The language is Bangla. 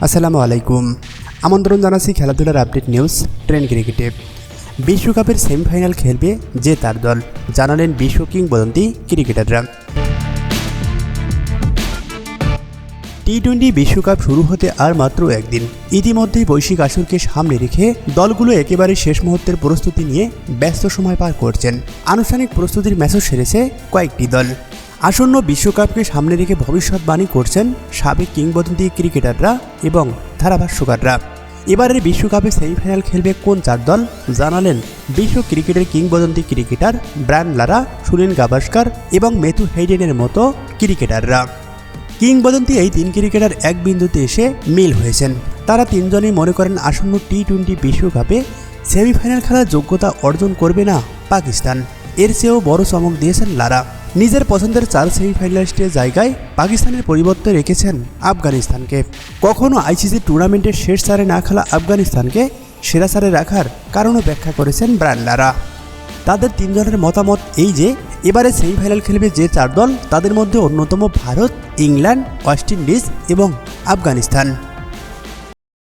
আসসালামু আলাইকুম। আমন্ত্রণ জানাচ্ছি খেলাধুলার আপডেট নিউজ ট্রেন ক্রিকেটে। বিশ্বকাপের সেমিফাইনাল খেলবে যে তার দল, জানালেন বিশ্ব কিংবদন্তি ক্রিকেটাররা। টি-20 বিশ্বকাপ শুরু হতে আর মাত্র একদিন। ইতিমধ্যেই বৈশ্বিক আসরকে সামনে রেখে দলগুলো একেবারে শেষ মুহূর্তের প্রস্তুতি নিয়ে ব্যস্ত সময় পার করছেন। আনুষ্ঠানিক প্রস্তুতির ম্যাচও সেরেছে কয়েকটি দল। আসন্ন বিশ্বকাপকে সামনে রেখে ভবিষ্যৎবাণী করছেন সাবেক কিংবদন্তি ক্রিকেটাররা এবং ধারাভাষ্যকাররা। এবারের বিশ্বকাপে সেমিফাইনাল খেলবে কোন চার দল, জানালেন বিশ্ব ক্রিকেটের কিংবদন্তি cricketer Brian Lara, Sunil Gavaskar এবং ম্যাথু হেইডেনের মতো ক্রিকেটাররা। কিংবদন্তি এই তিন ক্রিকেটার এক বিন্দুতে এসে মিল হয়েছেন। তারা তিনজনই মনে করেন আসন্ন টি-20 বিশ্বকাপে সেমিফাইনাল খেলার যোগ্যতা অর্জন করবে না পাকিস্তান। এর চেয়েও বড় চমক দিয়েছেন লারা। নিজের পছন্দের 4 সেমিফাইনালিস্টের জায়গায় পাকিস্তানের পরিবর্তে রেখেছেন আফগানিস্তানকে। কখনো আইসিসি টুর্নামেন্টের শেষ চারে না খেলা আফগানিস্তানকে সেরা চারে রাখার কারণও ব্যাখ্যা করেছেন ব্রায়ান লারা। তাদের তিনজনের মতামত এই যে এবারে সেমিফাইনাল খেলবে যে চার দল তাদের মধ্যে অন্যতম ভারত, ইংল্যান্ড, ওয়েস্ট ইন্ডিজ এবং আফগানিস্তান।